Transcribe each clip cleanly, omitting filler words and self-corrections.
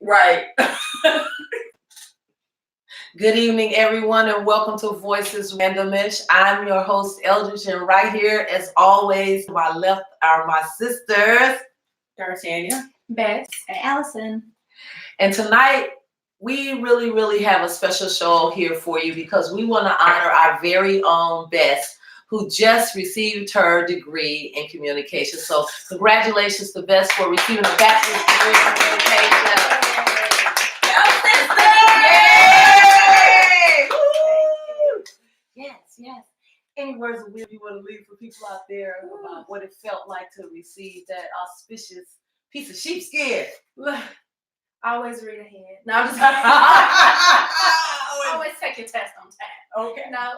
Right. Good evening, everyone, and welcome to V.O.I.C.E.S Randomish. I'm your host, Eldridge, and right here, as always, to my left are my sisters, D'Artagnan, Beth, and Allison. And tonight, we really have a special show here for you because we want to honor our very own Beth, who just received her degree in communication. So congratulations to Beth for receiving a bachelor's degree in communication. Yes. Any words of wisdom you want to leave for people out there about what it felt like to receive that auspicious piece of sheepskin? Always read ahead. No, I'm just always take your test on time. Okay. No,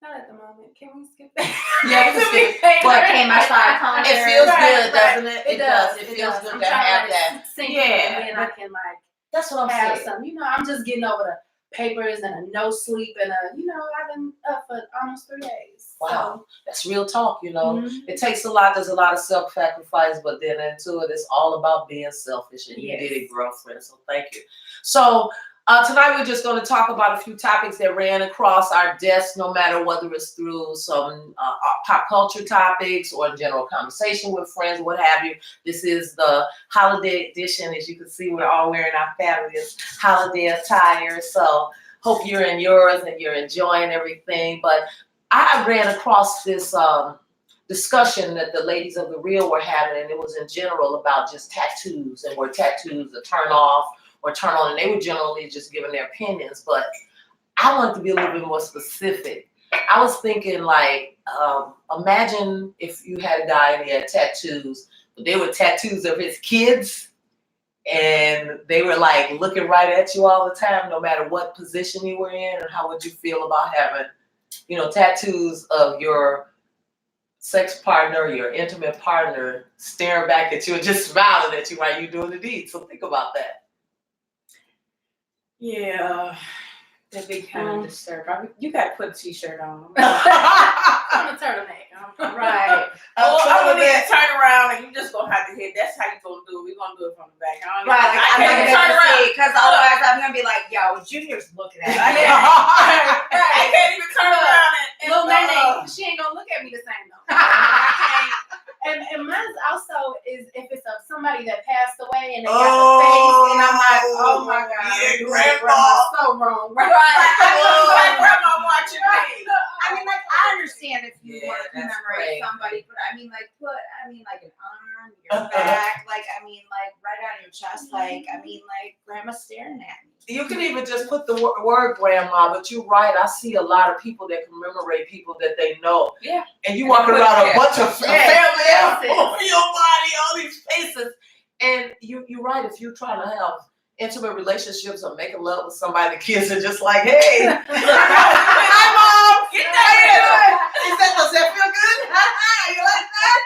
not at the moment. Can we skip that? Yeah, we can skip it. But okay, my side it feels good, doesn't it? It does. It feels good I'm to trying have to that. sink Yeah. in, and I can like that's what I'm have saying. some. I'm just getting over the papers and a no sleep and I've been up for almost 3 days. Wow, that's real talk, Mm-hmm. It takes a lot, there's a lot of self-sacrifice, but then into it, it's all about being selfish, and you did it, girlfriend, so thank you. So tonight we're just going to talk about a few topics that ran across our desk, no matter whether it's through some pop culture topics or in general conversation with friends, what have you. This is the holiday edition. As you can see, we're all wearing our fabulous holiday attire, so hope you're in yours and you're enjoying everything. But I ran across this discussion that the ladies of the Real were having, and it was in general about just tattoos and were tattoos a turn off or turn on, and they were generally just giving their opinions. But I wanted to be a little bit more specific. I was thinking, like, imagine if you had a guy and he had tattoos, but they were tattoos of his kids, and they were like looking right at you all the time, no matter what position you were in. And how would you feel about having, tattoos of your sex partner, your intimate partner, staring back at you and just smiling at you while you're doing the deed? So think about that. Yeah, that'd be kind of disturbing. You got to put a t-shirt on. On a turtleneck. Right. Well, I'm going to turn around and you just going to have to hit. That's how you going to do it. We're going to do it from the back. I'm not going to turn around. Because otherwise I'm going to be like, yo, Junior's looking at me. I can't even turn around. Little Nene, she ain't going to look at me the same though. And mine also is if it's of somebody that passed away and they got the face, and I'm like, oh my God, yeah, grandma's so wrong. Right. My grandma watching me. I mean, like, I understand if you want to that's commemorate somebody, but I mean, like, like an arm, your back, like right on your chest, like grandma's staring at me. You can even just put the word grandma, but you're right. I see a lot of people that commemorate people that they know. Yeah. And you walk around a bunch of family all over your body, all these faces. And you're right. If you're trying to have intimate relationships or making love with somebody, the kids are just like, hey, hi, Mom. Get that. Does that feel good? You like that?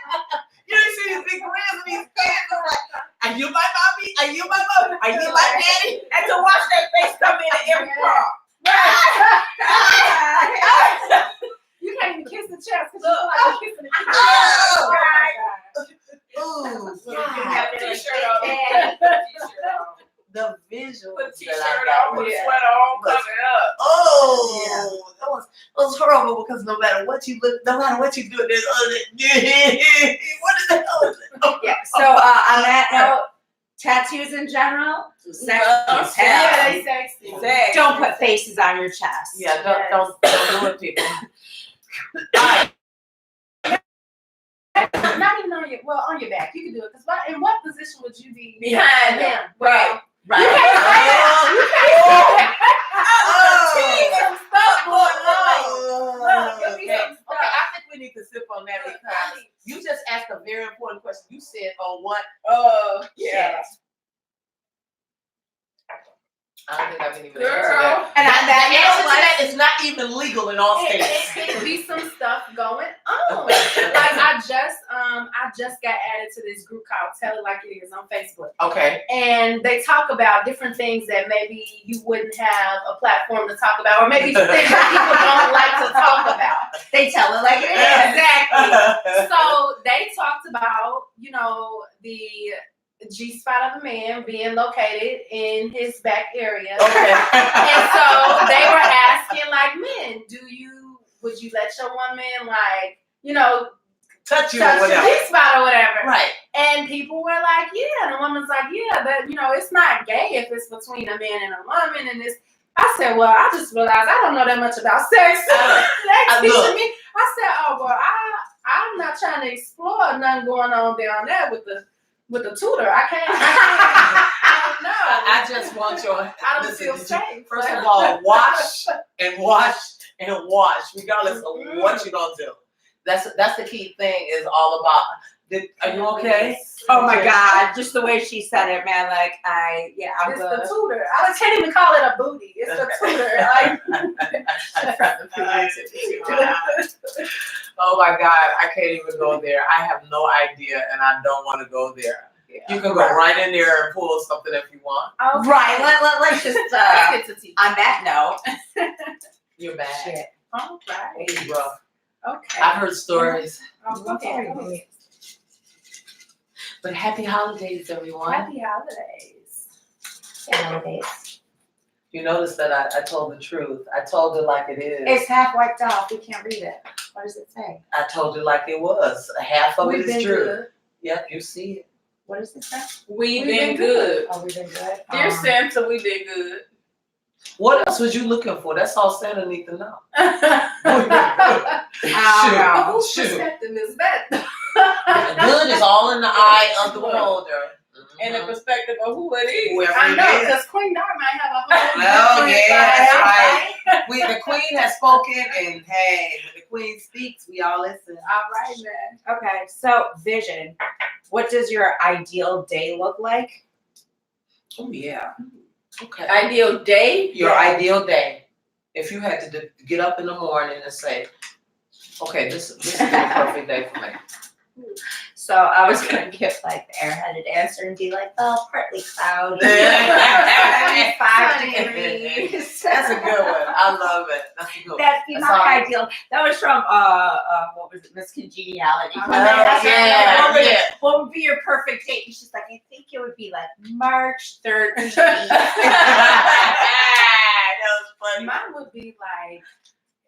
You didn't see these big grins and these fans. I'm like, are you my mommy? Are you my mom? Are you my daddy? And to watch that face come in at every part. You can't even kiss the chest because you feel like you're kissing the chest. Ooh, So you can have a t-shirt on. the visuals Put a t-shirt that I got. on, put a sweater on, cover it up. Oh, that was horrible because no matter what you do, there's other. What is the hell is it? Yeah. So on that note, tattoos in general, sexy. Yeah, sexy. Exactly. Don't put faces on your chest. Yeah, don't do it, people. All right. Not even on your back. You can do it. Because in what position would you be Behind them. Right. You can't Okay, I think we need to sip on that because you just asked a very important question. You said, "Oh, what?" Yeah. I don't think I can even Girl. answer that. And on that answer to note, that is not even legal in all states. It could be some stuff going on. Like I just got added to this group called Tell It Like It Is on Facebook. Okay. And they talk about different things that maybe you wouldn't have a platform to talk about, or maybe things that people don't like to talk about. they tell it like it is. Exactly. So they talked about, the G-spot of a man being located in his back area. Okay. And so they were asking, like, men, would you let your woman, like, touch you or touch your whatever. G-spot or whatever? Right. And people were like, yeah. And the woman's like, yeah, but, it's not gay if it's between a man and a woman. And I said, well, I just realized I don't know that much about sex. They teaching me. I said, oh, well, I'm not trying to explore nothing going on down there with the tutor. I can't. I don't know. I just want your. I don't feel safe. First of all, wash and wash and wash, regardless of what you're gonna do. That's the key thing. Is all about. Are you okay? Oh my God! Just the way she said it, man. Like I'm It's good. the tutor. I can't even call it a booty. It's the tutor. Oh my God! I can't even go there. I have no idea, and I don't want to go there. Yeah. You can go right in there and pull something if you want. Okay. Right. Let's just Let's get to teaching. on that note. You're bad. Shit. All right. It's rough. Okay. I've heard stories. Okay. But happy holidays, everyone. Happy holidays. You notice that I told the truth. I told it like it is. It's half wiped off. We can't read it. What does it say? I told it like it was. Half of it We've is been true. good. Yep, you see it. What does it say? We've been good. Oh, we've been good. Dear Santa, we been good. What else was you looking for? That's all Santa need to know. Whose Shoot. perspective is that? Good is all in the eye of the beholder. And the perspective of who it is. Whoever I it know, is. because Queen Dar might have a whole Oh, different yeah, that's vibe. right. The queen has spoken, and hey, when the queen speaks, we all listen. All right, man. Okay, so vision. What does your ideal day look like? Oh yeah. Okay. Ideal day. Your ideal day. If you had to get up in the morning and say, "Okay, this is the perfect day for me." So I was gonna give like the airheaded answer and be like, well, partly cloudy, 5 degrees. That's a good one. I love it. That's a good one. That'd be That's my all. ideal. That was from what was it, Miss Congeniality? When they Oh, asked her, yeah, what would- yeah. what would be your perfect date? And she's like, I think it would be like March 13th. That was funny. Mine would be like,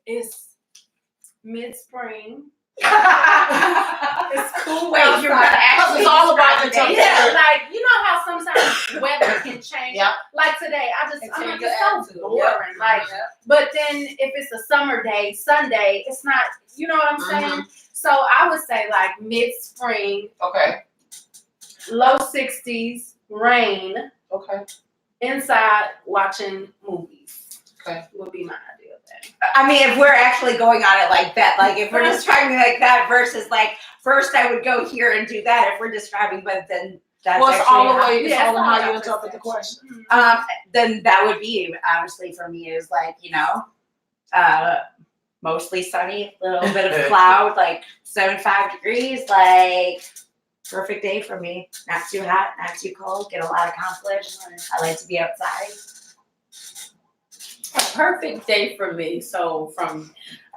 it's mid-spring. It's cool. Wait, outside. you're gonna Because it's all about the temperature. Yeah, like you know how sometimes weather can change. Yep. Like today, I'm And just change your so attitude. boring. Like, but then if it's a summer day, Sunday, it's not. You know what I'm saying? So I would say like mid-spring, Okay. low 60s, rain, Okay. inside watching movies. Okay. Would be my ideal thing. I mean, if we're actually going on it like that, like if we're describing like that versus like first I would go here and do that if we're describing, but then that's Well, it's actually all the how- way. It's Yeah, all it's in all how you about interpret the perception. question. Then that would be honestly for me is like, mostly sunny, a little bit of cloud, like 75 degrees, like perfect day for me. Not too hot, not too cold, get a lot accomplished. I like to be outside. A perfect day for me. So from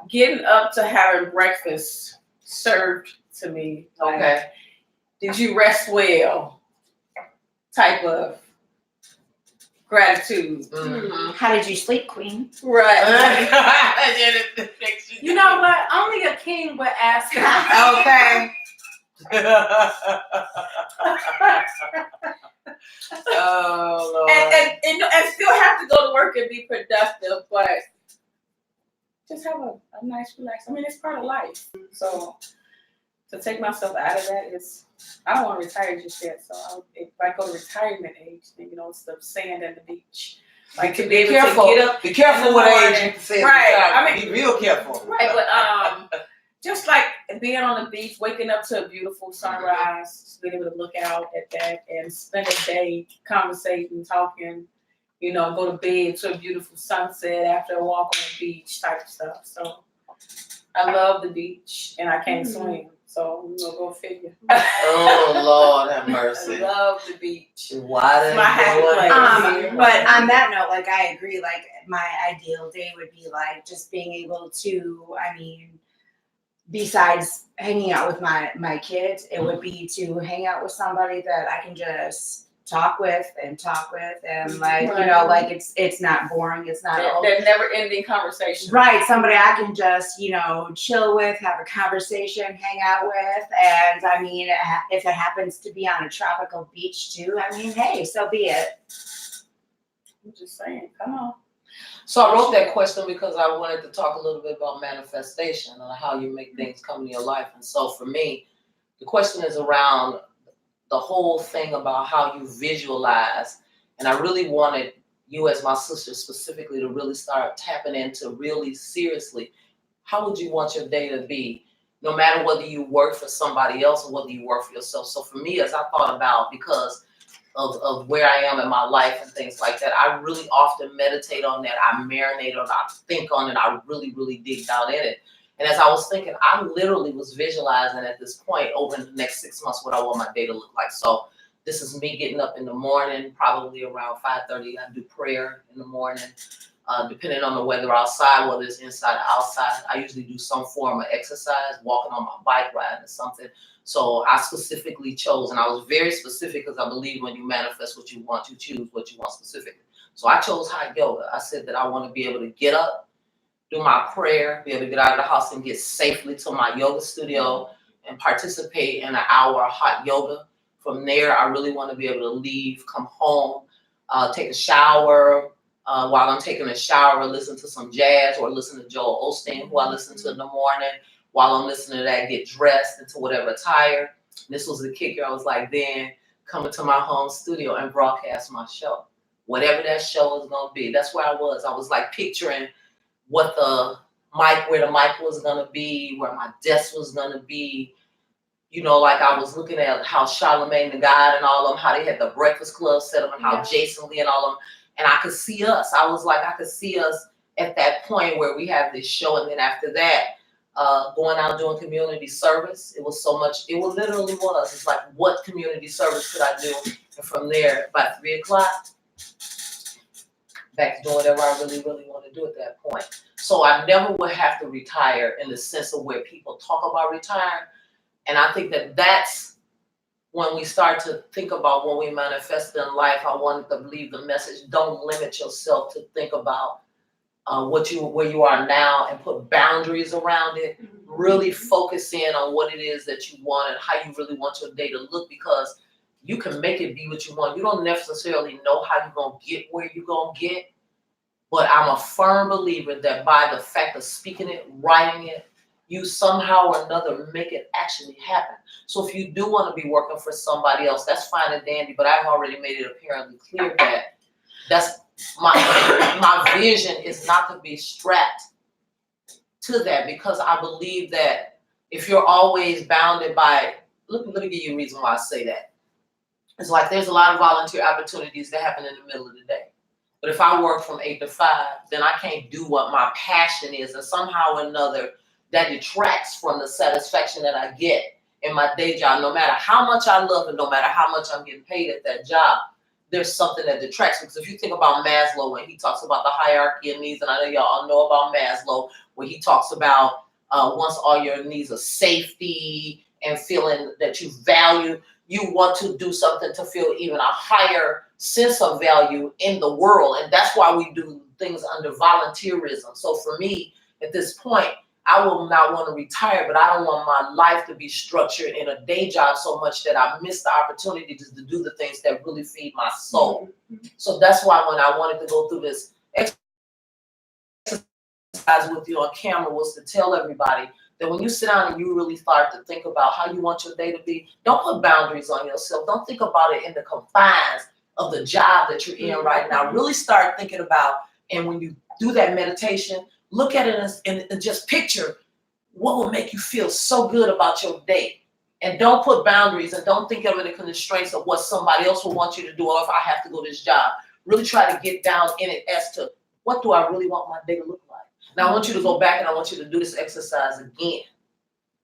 getting up to having breakfast served to me. Like, Okay. did you rest well? Type of gratitude. Mhm. How did you sleep, Queen? Right. You know what? Only a king would ask. Okay. Oh Lord. and still have to go to work and be productive, but just have a nice relax. I mean, it's part of life. So to take myself out of that is, I don't want to retire just yet. So if I go to retirement age, then it's the sand and the beach. Like to be able careful. to get up. Be careful what age you say. Right. I mean, be real careful. Right, but just like being on the beach, waking up to a beautiful sunrise, just being able to look out at that and spend a day conversating, talking, go to bed to a beautiful sunset after a walk on the beach type of stuff. So I love the beach and I can't swim. So go figure. Oh Lord, have mercy. I love the beach. Why did My happy place. But on that note, like I agree, like my ideal day would be like just being able to, besides hanging out with my kids, it would be to hang out with somebody that I can just talk with, and like, you know, like it's not boring, it's not that never ending conversation. Right, somebody I can just, you know, chill with, have a conversation, hang out with. And I mean, if it happens to be on a tropical beach too, I mean, hey, so be it. I'm just saying, come on. So I wrote that question because I wanted to talk a little bit about manifestation and how you make things come in your life. And so for me, the question is around the whole thing about how you visualize. And I really wanted you as my sister specifically to really start tapping into really seriously, how would you want your day to be? No matter whether you work for somebody else or whether you work for yourself. So for me, as I thought about, because of where I am in my life and things like that, I really often meditate on that. I marinate on it, I think on it, I really, really dig down in it. And as I was thinking, I literally was visualizing at this point over the next 6 months what I want my day to look like. So this is me getting up in the morning, probably around 5:30. I do prayer in the morning, depending on the weather outside, whether it's inside or outside. I usually do some form of exercise, walking on my bike, riding or something. So I specifically chose, and I was very specific because I believe when you manifest what you want, you choose what you want specifically. So I chose hot yoga. I said that I want to be able to get up, do my prayer, be able to get out of the house and get safely to my yoga studio and participate in an hour of hot yoga. From there, I really want to be able to leave, come home, take a shower. While I'm taking a shower, listen to some jazz or listen to Joel Osteen, who I listen to in the morning. While I'm listening to that, get dressed into whatever attire. This was the kicker. I was like, then coming to my home studio and broadcast my show. Whatever that show is going to be. That's where I was. I was like picturing what where the mic was going to be, where my desk was going to be. You know, like I was looking at how Charlamagne the God and all of them, how they had the Breakfast Club set up and how Jason Lee and all of them. And I could see us. I was like, I could see us at that point where we have this show. And then after that, going out doing community service. It was so much, it was literally was. It's like, what community service could I do? And from there, by 3 o'clock, back to doing whatever I really, really want to do at that point. So I never would have to retire in the sense of where people talk about retiring. And I think that that's when we start to think about what we manifest in life. I wanted to leave the message, don't limit yourself to think about where you are now and put boundaries around it. Really focus in on what it is that you want and how you really want your day to look, because you can make it be what you want. You don't necessarily know how you're going to get where you're going to get, but I'm a firm believer that by the fact of speaking it, writing it, you somehow or another make it actually happen. So if you do want to be working for somebody else, that's fine and dandy, but I've already made it apparently clear that that's my vision is not to be strapped to that, because I believe that if you're always bounded by, let me give you a reason why I say that. It's like there's a lot of volunteer opportunities that happen in the middle of the day. But if I work from 8 to 5, then I can't do what my passion is. And somehow or another, that detracts from the satisfaction that I get in my day job. No matter how much I love it, no matter how much I'm getting paid at that job, there's something that detracts. Because if you think about Maslow, when he talks about the hierarchy of needs, and I know y'all all know about Maslow, where he talks about once all your needs are safety and feeling that you value, you want to do something to feel even a higher sense of value in the world. And that's why we do things under volunteerism. So for me, at this point, I will not want to retire, but I don't want my life to be structured in a day job so much that I miss the opportunity to do the things that really feed my soul. So that's why when I wanted to go through this exercise with you on camera was to tell everybody that when you sit down and you really start to think about how you want your day to be, don't put boundaries on yourself. Don't think about it in the confines of the job that you're in right now. Really start thinking about, and when you do that meditation, look at it and just picture what will make you feel so good about your day. And don't put boundaries and don't think of it in constraints of what somebody else will want you to do, or if I have to go to this job. Really try to get down in it as to what do I really want my day to look like. Now I want you to go back and I want you to do this exercise again.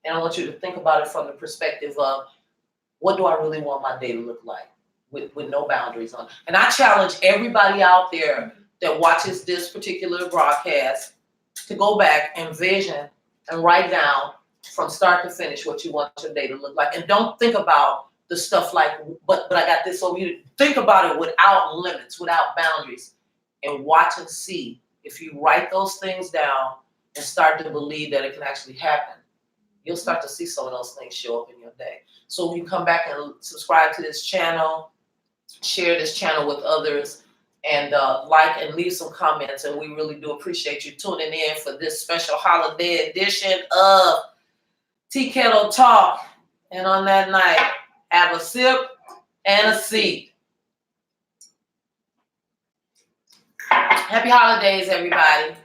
And I want you to think about it from the perspective of what do I really want my day to look like with no boundaries on. And I challenge everybody out there that watches this particular broadcast to go back and vision and write down from start to finish what you want your day to look like. And don't think about the stuff like, but I got this over here. Think about it without limits, without boundaries, and watch and see. If you write those things down and start to believe that it can actually happen, you'll start to see some of those things show up in your day. So when you come back and subscribe to this channel, share this channel with others, and like and leave some comments. And we really do appreciate you tuning in for this special holiday edition of Tea Kettle Talk. And on that night, have a sip and a seat. Happy holidays, everybody.